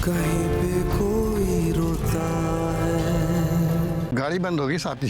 कहीं पे कोई रोता है। गाड़ी बंद होगी साथी।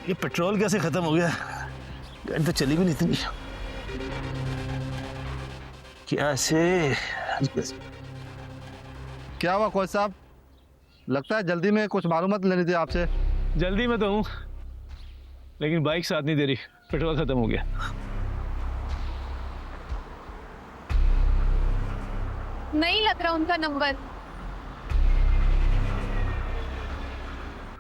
ये पेट्रोल कैसे खत्म हो गया? गाड़ी तो चली भी नहीं इतनी। कैसे? क्या हुआ कोच साहब? लगता है जल्दी में कुछ मालूमात लेनी थी आपसे। जल्दी में तो हूँ, लेकिन बाइक साथ नहीं दे रही, पेट्रोल खत्म हो गया। नहीं लग रहा उनका नंबर।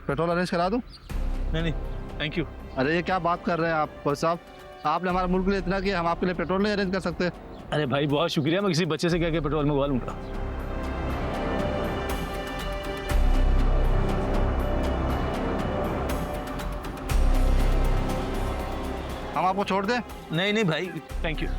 पेट्रोल अरेंज करा दूं? नहीं नहीं, थैंक यू। अरे ये क्या बात कर रहे हैं आप कोच साहब? आपने हमारे मुल्क के लिए इतना किया, हम आपके लिए पेट्रोल नहीं अरेंज कर सकते? अरे भाई बहुत शुक्रिया, मैं किसी बच्चे से कह के पेट्रोल मंगवा लूंगा। हम आपको छोड़ दें? नहीं नहीं भाई, थैंक यू।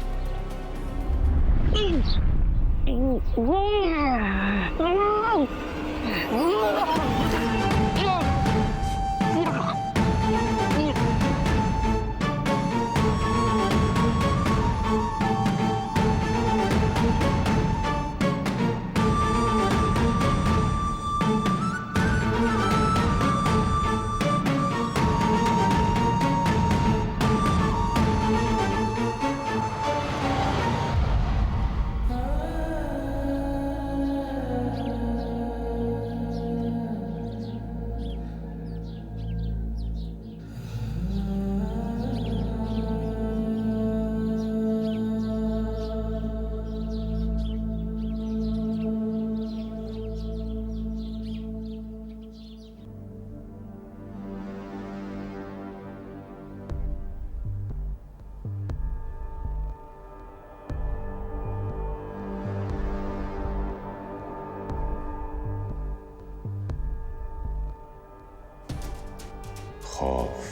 खौफ,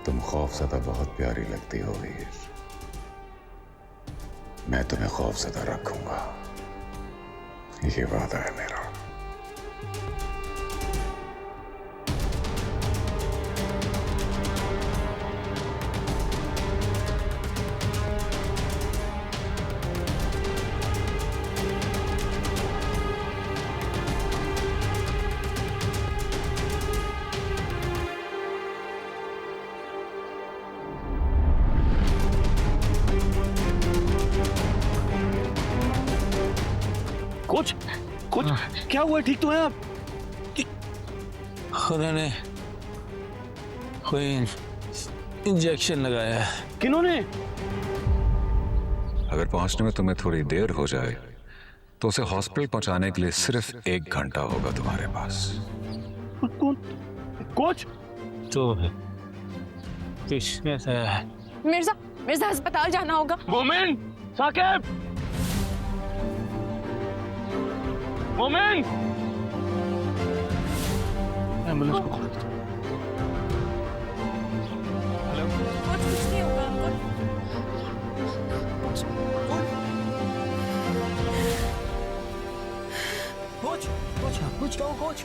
तुम खौफज़दा बहुत प्यारी लगती हो वीर। मैं तुम्हें खौफज़दा रखूंगा, ये वादा है मेरा। कोच, कोच, क्या हुआ? ठीक तो है आप? खुदा ने कोई इंजेक्शन लगाया है। किन्होंने? अगर पहुंचने में तुम्हें थोड़ी देर हो जाए तो उसे हॉस्पिटल पहुंचाने के लिए सिर्फ 1 घंटा होगा तुम्हारे पास। कौन? कोच? तो किसने है? मिर्जा, मिर्जा अस्पताल जाना होगा। मोमिन, साकिब, मोमिन, एम्बुलेंस को कॉल करो। हेलो, कुछ नहीं होगा अंकल। कोच, कोच, कुछ कहो कोच।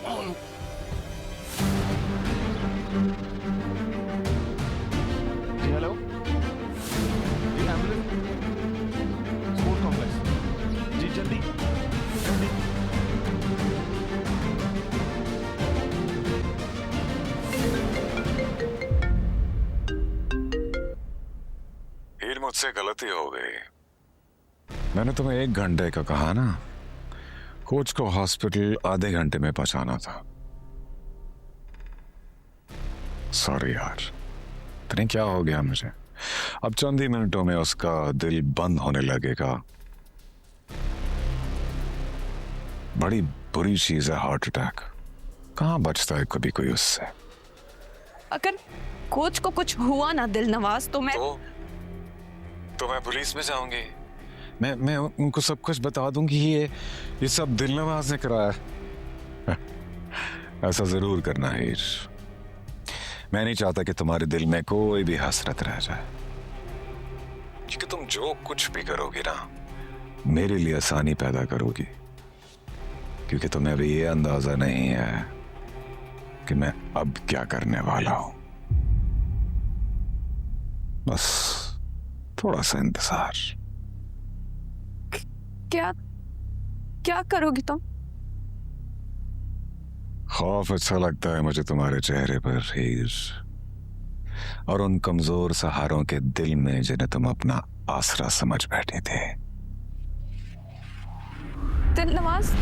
जी हेलो, जी एम्बुलेंस, स्पोर्ट्स कॉम्प्लेक्स, जी जल्दी जल्दी। हीर, मुझसे गलती हो गई। मैंने तुम्हें 1 घंटे का कहा ना, कोच को हॉस्पिटल आधे घंटे में पहुंचाना था। सॉरी यार, पता नहीं क्या हो गया मुझे। अब चंद ही मिनटों में उसका दिल बंद होने लगेगा। बड़ी बुरी चीज है हार्ट अटैक, कहां बचता है कभी कोई उससे। अगर कोच को कुछ हुआ ना दिल नवाज तो मैं पुलिस में जाऊंगी। मैं उनको सब कुछ बता दूंगी ये सब दिलनवाज ने कराया है। ऐसा जरूर करना हीर। मैं नहीं चाहता कि तुम्हारे दिल में कोई भी हसरत रह जाए, क्योंकि तुम जो कुछ भी करोगी ना, मेरे लिए आसानी पैदा करोगी। क्योंकि तुम्हें अभी ये अंदाजा नहीं है कि मैं अब क्या करने वाला हूं। बस थोड़ा सा इंतजार। क्या क्या करोगी तुम? खौफ अच्छा लगता है मुझे तुम्हारे चेहरे पर हीर, और उन कमजोर सहारों के दिल में जिन्हें तुम अपना आसरा समझ बैठे थे। Dilnawaz,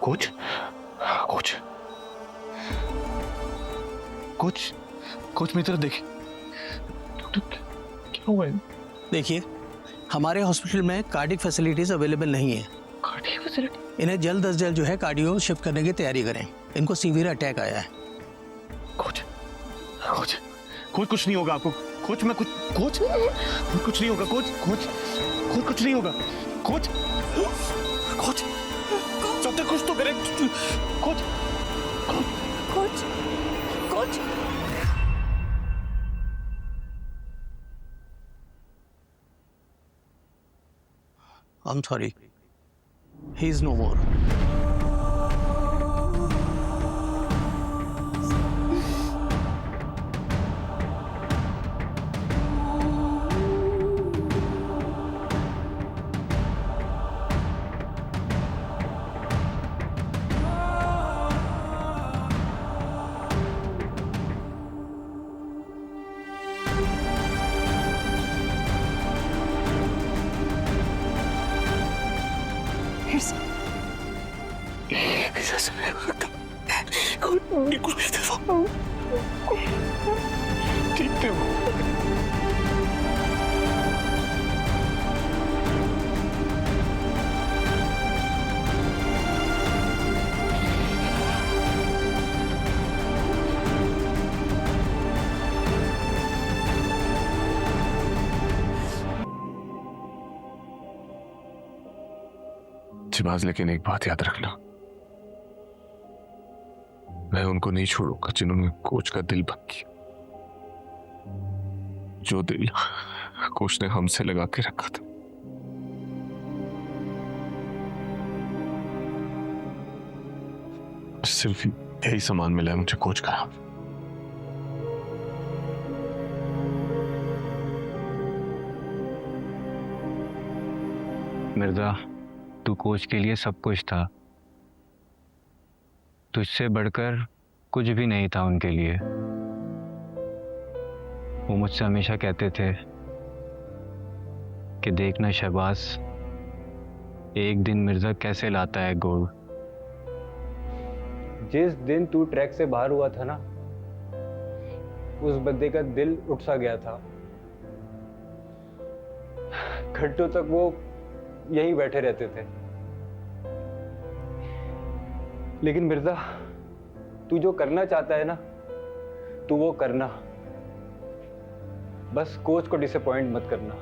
coach, coach, coach, coach मेरी तरफ देखिए। क्या हुआ है? देखिए, हमारे हॉस्पिटल में कार्डिक फैसिलिटीज अवेलेबल नहीं है। Cardiac facility? इन्हें जल्द अज जल्द जो है कार्डियो शिफ्ट करने की तैयारी करें। इनको सीवियर अटैक आया है। कोच, कोच, कोच कुछ नहीं होगा आपको। कोच मैं कुछ, कोच कुछ नहीं होगा। कोच, कोच, कोच कुछ नहीं होगा। कोच, कोच, सब तक कुछ तो करें। Coach, coach, coach, I'm sorry. He is no more. शिबाज, लेकिन एक बात याद रखना, मैं उनको नहीं छोड़ूंगा जिन्होंने कोच का दिल भंग किया। जो दिल कोच ने हमसे लगा के रखा था। सिर्फ यही सामान मिला है मुझे कोच का। मिर्जा, तू कोच के लिए सब कुछ था। तुझसे बढ़कर कुछ भी नहीं था उनके लिए। वो मुझसे हमेशा कहते थे कि देखना शहबाज, एक दिन मिर्जा कैसे लाता है गोल। जिस दिन तू ट्रैक से बाहर हुआ था ना, उस बंदे का दिल उठ सा गया था। घंटों तक वो यहीं बैठे रहते थे। लेकिन मिर्जा, तू जो करना चाहता है ना, तू वो करना। बस कोच को डिसअपॉइंट मत करना।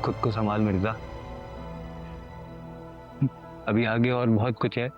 खुद को संभाल मिर्जा, अभी आगे और बहुत कुछ है।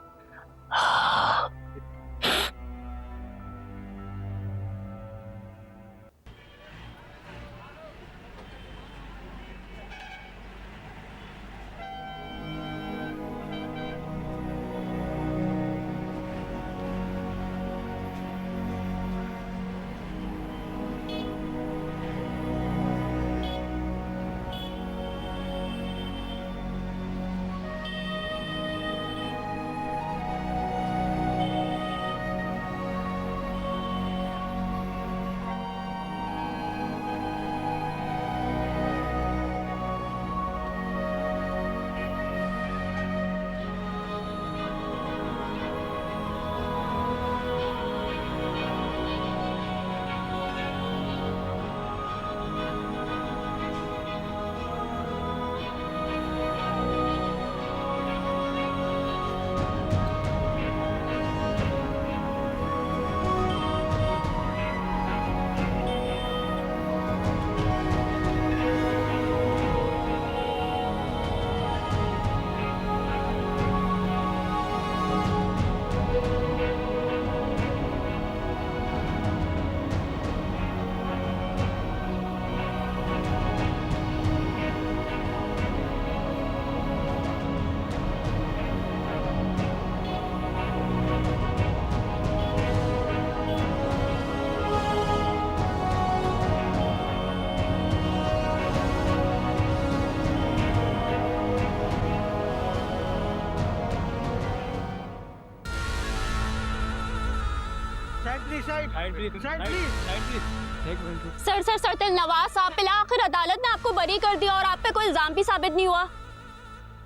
सर सर सर दिलनवाज साहब पिला आखिर अदालत ने आपको बरी कर दिया और आप पे कोई इल्जाम भी साबित नहीं हुआ।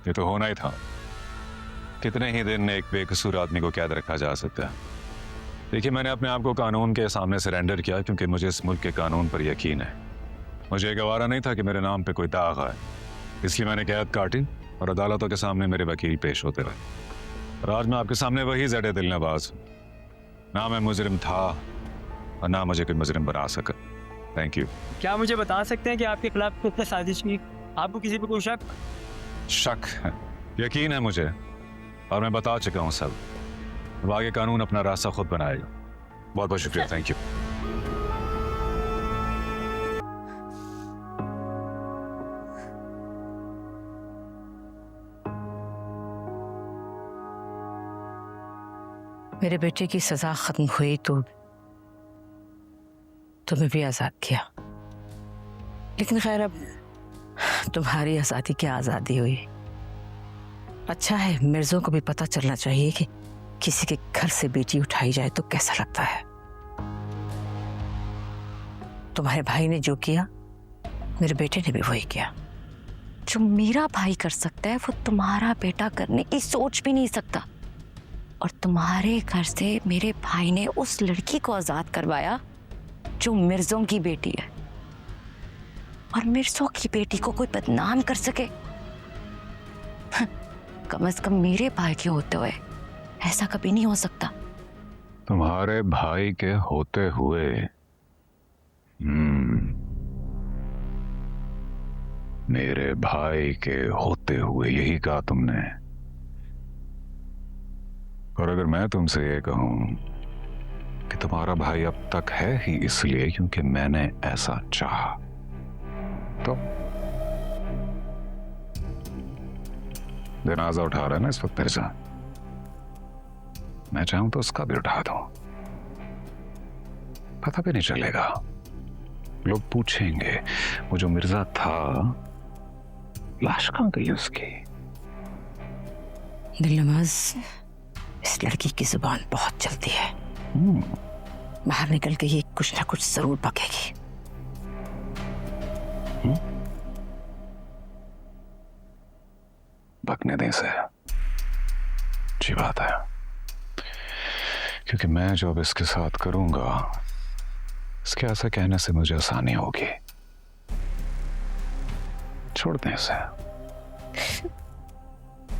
ये तो होना ही था। कितने ही दिन एक बेकसूर आदमी को कैद रखा जा सकता है। देखिए, मैंने अपने आप को कानून के सामने सरेंडर किया क्योंकि मुझे इस मुल्क के कानून पर यकीन है। मुझे गवारा नहीं था कि मेरे नाम पे कोई दाग आए, इसलिए मैंने कैद काटी और अदालतों के सामने मेरे वकील पेश होते रहे। और आज मैं आपके सामने वही ज़ेड दिलनवाज, ना मैं मुजरिम था और ना मुझे कोई मुजरिम बना सका। Thank you. क्या मुझे बता सकते हैं कि आपके खिलाफ कितने साजिश की? आपको किसी पे कोई शक है? यकीन है मुझे, और मैं बता चुका हूँ सब। अब आगे कानून अपना रास्ता खुद बनाएगा। बहुत बहुत शुक्रिया। Thank you. मेरे बेटे की सजा खत्म हुई तो तुम्हें भी आजाद किया, लेकिन खैर अब तुम्हारी आजादी क्या आजादी हुई। अच्छा है, मिर्जों को भी पता चलना चाहिए कि किसी के घर से बेटी उठाई जाए तो कैसा लगता है। तुम्हारे भाई ने जो किया, मेरे बेटे ने भी वही किया। जो मेरा भाई कर सकता है वो तुम्हारा बेटा करने की सोच भी नहीं सकता। और तुम्हारे घर से मेरे भाई ने उस लड़की को आजाद करवाया जो मिर्जों की बेटी है, और मिर्जों की बेटी को कोई बदनाम कर सके। कम से कम मेरे भाई के होते हुए ऐसा कभी नहीं हो सकता। तुम्हारे भाई के होते हुए? मेरे भाई के होते हुए, यही कहा तुमने। और अगर मैं तुमसे ये कहूं कि तुम्हारा भाई अब तक है ही इसलिए क्योंकि मैंने ऐसा चाहा, तो जनाजा उठा रहा है ना इस वक्त मेरे साथ। मैं चाहूं तो उसका भी उठा दूं, पता भी नहीं चलेगा। लोग पूछेंगे वो जो मिर्जा था, लाश कहां गई उसकी? दिलनवाज, इस लड़की की जुबान बहुत चलती है। बाहर निकल के ये कुछ ना कुछ जरूर बकेगी। बकने दें से अच्छी बात है, क्योंकि मैं जो अब इसके साथ करूंगा, इसके ऐसा कहने से मुझे आसानी होगी। छोड़ दें इसे।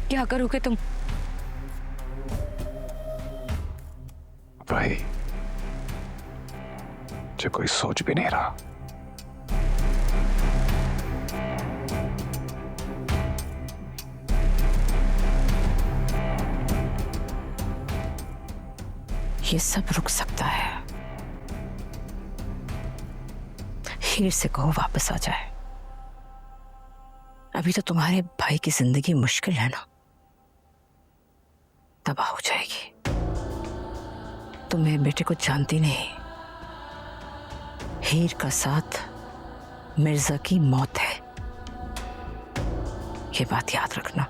क्या करोगे तुम? भाई, जो कोई सोच भी नहीं रहा। ये सब रुक सकता है। हीर से कहो वापस आ जाए। अभी तो तुम्हारे भाई की जिंदगी मुश्किल है ना, तबाह हो जाएगी। तुम मेरे बेटे को जानती नहीं। हीर का साथ मिर्जा की मौत है, ये बात याद रखना।